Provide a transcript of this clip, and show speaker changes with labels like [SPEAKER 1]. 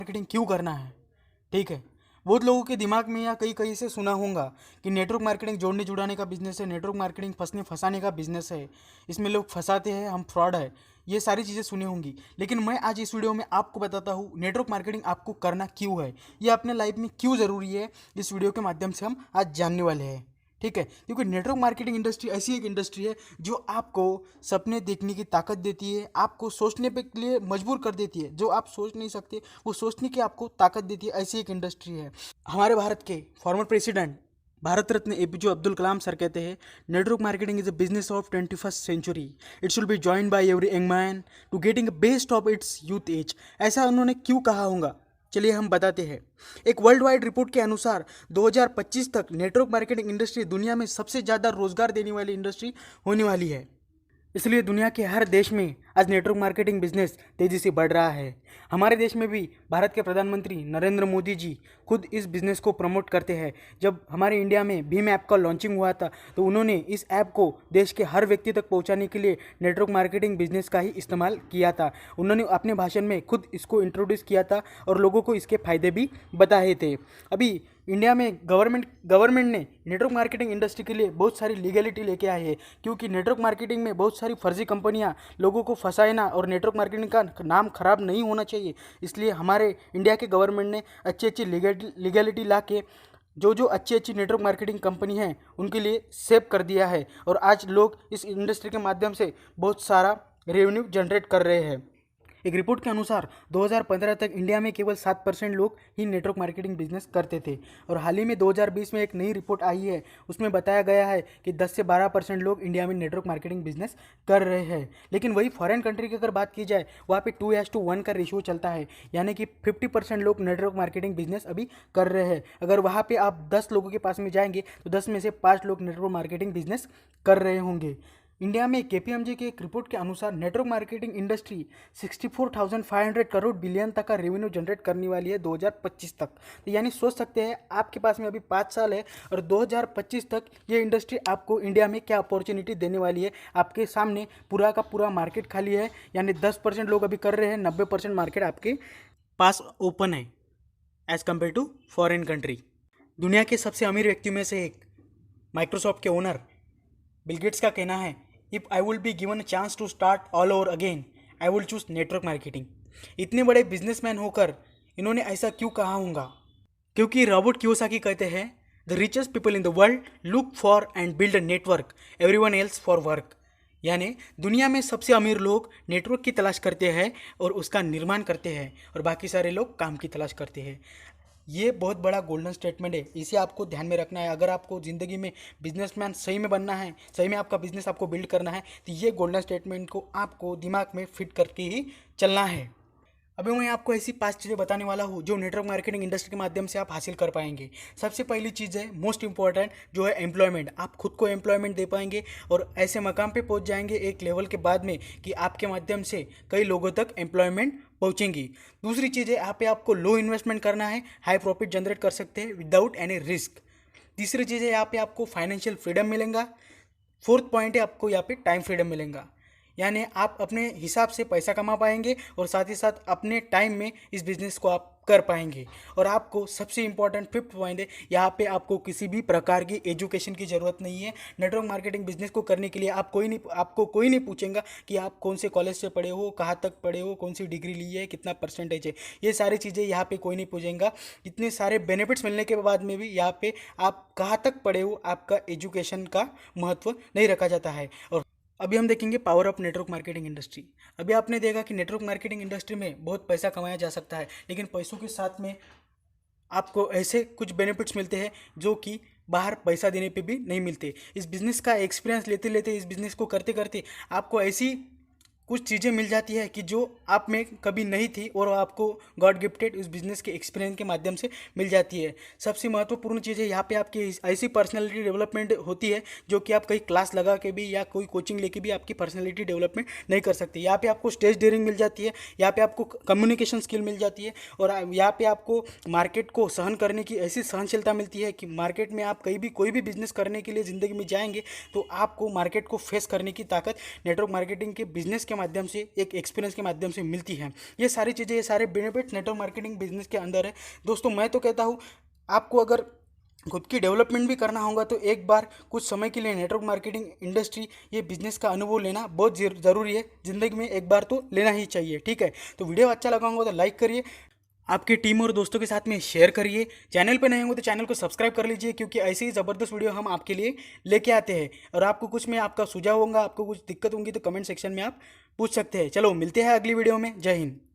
[SPEAKER 1] Marketing क्यों करना है। ठीक है, बहुत लोगों के दिमाग में या कहीं कहीं से सुना होगा कि नेटवर्क मार्केटिंग जोड़ने जुड़ाने का बिजनेस है, नेटवर्क मार्केटिंग फंसने फंसाने का बिजनेस है, इसमें लोग फंसाते हैं, हम फ्रॉड है, ये सारी चीज़ें सुनी होंगी। लेकिन मैं आज इस वीडियो में आपको बताता हूँ नेटवर्क मार्केटिंग आपको करना क्यों है, ये अपने लाइफ में क्यों ज़रूरी है। इस वीडियो के माध्यम से हम आज जानने वाले हैं। ठीक है, क्योंकि नेटवर्क मार्केटिंग इंडस्ट्री ऐसी एक इंडस्ट्री है जो आपको सपने देखने की ताकत देती है, आपको सोचने पे के लिए मजबूर कर देती है। जो आप सोच नहीं सकते वो सोचने की आपको ताकत देती है, ऐसी एक इंडस्ट्री है। हमारे भारत के former president Bharat Ratna APJ Abdul Kalam sir कहते हैं, network marketing is a business of 21st century. It should be join by every young man to getting best of its youth age. ऐसा उन्होंने क्यों कहा होगा, चलिए हम बताते हैं। एक वर्ल्ड वाइड रिपोर्ट के अनुसार 2025 तक नेटवर्क मार्केटिंग इंडस्ट्री दुनिया में सबसे ज़्यादा रोजगार देने वाली इंडस्ट्री होने वाली है। इसलिए दुनिया के हर देश में आज नेटवर्क मार्केटिंग बिजनेस तेज़ी से बढ़ रहा है। हमारे देश में भी भारत के प्रधानमंत्री नरेंद्र मोदी जी खुद इस बिज़नेस को प्रमोट करते हैं। जब हमारे इंडिया में भीम ऐप का लॉन्चिंग हुआ था तो उन्होंने इस ऐप को देश के हर व्यक्ति तक पहुंचाने के लिए नेटवर्क मार्केटिंग बिजनेस का ही इस्तेमाल किया था। उन्होंने अपने भाषण में खुद इसको इंट्रोड्यूस किया था और लोगों को इसके फ़ायदे भी बताए थे। अभी इंडिया में गवर्नमेंट ने नेटवर्क मार्केटिंग इंडस्ट्री के लिए बहुत सारी लीगलिटी लेके आई है, क्योंकि नेटवर्क मार्केटिंग में बहुत सारी फर्जी कंपनियां लोगों को फंसाना और नेटवर्क मार्केटिंग का नाम खराब नहीं होना चाहिए। इसलिए हमारे इंडिया के गवर्नमेंट ने अच्छी अच्छी लीगलिटी ला के जो अच्छी अच्छी नेटवर्क मार्केटिंग कंपनी हैं उनके लिए सेव कर दिया है, और आज लोग इस इंडस्ट्री के माध्यम से बहुत सारा रेवेन्यू जनरेट कर रहे हैं। एक रिपोर्ट के अनुसार 2015 तक इंडिया में केवल 7% लोग ही नेटवर्क मार्केटिंग बिजनेस करते थे, और हाल ही में 2020 में एक नई रिपोर्ट आई है, उसमें बताया गया है कि 10 से 12% लोग इंडिया में नेटवर्क मार्केटिंग बिजनेस कर रहे हैं। लेकिन वही फॉरेन कंट्री की अगर बात की जाए, वहाँ पे 2:1 का रेशियो चलता है, यानी कि 50% लोग नेटवर्क मार्केटिंग बिजनेस अभी कर रहे हैं। अगर वहाँ पर आप 10 लोगों के पास में जाएंगे तो 10 में से 5 लोग नेटवर्क मार्केटिंग बिजनेस कर रहे होंगे। इंडिया में केपीएमजी के एक रिपोर्ट के अनुसार network marketing industry 64,500 crore billion तक का रेवेन्यू जनरेट करने वाली है 2025 तक। तो यानी सोच सकते हैं आपके पास में अभी 5 साल है और 2025 तक ये इंडस्ट्री आपको इंडिया में क्या अपॉर्चुनिटी देने वाली है। आपके सामने पूरा का पूरा मार्केट खाली है, यानी 10% लोग अभी कर रहे हैं, 90% मार्केट आपके पास ओपन है as compare to foreign country. दुनिया के सबसे अमीर व्यक्तियों में से एक माइक्रोसॉफ्ट के ओनर बिल गेट्स का कहना है, if I will be given a chance to start all over again I will choose network marketing. इतने बड़े बिजनेसमैन होकर इन्होंने ऐसा क्यों कहा होगा? क्योंकि रॉबर्ट कियोसाकी कहते हैं, the richest people in the world look for and build a network, everyone else for work. यानी दुनिया में सबसे अमीर लोग नेटवर्क की तलाश करते हैं और उसका निर्माण करते हैं, और बाकी सारे लोग काम की तलाश करते हैं। ये बहुत बड़ा गोल्डन स्टेटमेंट है, इसे आपको ध्यान में रखना है। अगर आपको ज़िंदगी में बिजनेसमैन सही में बनना है, सही में आपका बिजनेस आपको बिल्ड करना है, तो ये गोल्डन स्टेटमेंट को आपको दिमाग में फिट करके ही चलना है। अभी मैं आपको ऐसी 5 चीज़ें बताने वाला हूँ जो नेटवर्क मार्केटिंग इंडस्ट्री के माध्यम से आप हासिल कर पाएंगे। सबसे पहली चीज़ है मोस्ट इंपॉर्टेंट, जो है एम्प्लॉयमेंट। आप खुद को एम्प्लॉयमेंट दे पाएंगे और ऐसे मकाम पे पहुँच जाएंगे एक लेवल के बाद में कि आपके माध्यम से कई लोगों तक एम्प्लॉयमेंट पहुँचेंगी। दूसरी चीज़ है, यहाँ पे आपको लो इन्वेस्टमेंट करना है, हाई प्रॉफिट जनरेट कर सकते हैं विदाउट एनी रिस्क। तीसरी चीज़ है, यहाँ पे आपको फाइनेंशियल फ्रीडम मिलेगा। फोर्थ पॉइंट है, आपको यहाँ पे टाइम फ्रीडम मिलेगा, यानी आप अपने हिसाब से पैसा कमा पाएंगे और साथ ही साथ अपने टाइम में इस बिज़नेस को आप कर पाएंगे। और आपको सबसे इंपॉर्टेंट फिफ्थ पॉइंट है, यहाँ पे आपको किसी भी प्रकार की एजुकेशन की ज़रूरत नहीं है। नेटवर्क मार्केटिंग बिजनेस को करने के लिए आपको कोई नहीं पूछेगा कि आप कौन से कॉलेज से पढ़े हो, कहाँ तक पढ़े हो, कौन सी डिग्री ली है, कितना परसेंटेज है। ये सारी चीज़ें यहाँ पे कोई नहीं पूछेगा। इतने सारे बेनिफिट्स मिलने के बाद में भी यहाँ पे आप कहाँ तक पढ़े हो, आपका एजुकेशन का महत्व नहीं रखा जाता है। और अभी हम देखेंगे power of network marketing industry. अभी आपने देखा कि नेटवर्क मार्केटिंग इंडस्ट्री में बहुत पैसा कमाया जा सकता है, लेकिन पैसों के साथ में आपको ऐसे कुछ बेनिफिट्स मिलते हैं जो कि बाहर पैसा देने पे भी नहीं मिलते। इस बिज़नेस का एक्सपीरियंस लेते लेते, इस बिज़नेस को करते करते आपको ऐसी कुछ चीज़ें मिल जाती है कि जो आप में कभी नहीं थी और आपको गॉड गिफ्टेड उस बिज़नेस के एक्सपीरियंस के माध्यम से मिल जाती है। सबसे महत्वपूर्ण चीज़ है, यहाँ पे आपकी ऐसी पर्सनालिटी डेवलपमेंट होती है जो कि आप कहीं क्लास लगा के भी या कोई कोचिंग लेके भी आपकी पर्सनालिटी डेवलपमेंट नहीं कर सकते। यहाँ पे आपको स्टेज डेयरिंग मिल जाती है, यहाँ पे आपको कम्युनिकेशन स्किल मिल जाती है, और यहाँ पे आपको मार्केट को सहन करने की ऐसी सहनशीलता मिलती है कि मार्केट में आप कहीं भी कोई भी बिज़नेस करने के लिए ज़िंदगी में जाएंगे तो आपको मार्केट को फेस करने की ताकत नेटवर्क मार्केटिंग के बिज़नेस के माध्यम से, एक एक्सपीरियंस के माध्यम से मिलती है। ये सारी चीज़ें, ये सारे बेनिफिट्स नेटवर्क मार्केटिंग बिजनेस के अंदर है। दोस्तों मैं तो कहता हूँ, आपको अगर खुद की डेवलपमेंट भी करना होगा तो एक बार कुछ समय के लिए नेटवर्क मार्केटिंग इंडस्ट्री, ये बिजनेस का अनुभव लेना बहुत ज़रूरी है। ज़िंदगी में एक बार तो लेना ही चाहिए, ठीक है। तो वीडियो अच्छा लगा होगा तो लाइक करिए, आपकी टीम और दोस्तों के साथ में शेयर करिए। चैनल पर नए होंगे तो चैनल को सब्सक्राइब कर लीजिए, क्योंकि ऐसे ही ज़बरदस्त वीडियो हम आपके लिए लेके आते हैं। और आपको कुछ में आपका सुझाव होगा, आपको कुछ दिक्कत होंगी तो कमेंट सेक्शन में आप पूछ सकते हैं। चलो मिलते हैं अगली वीडियो में। जय हिंद।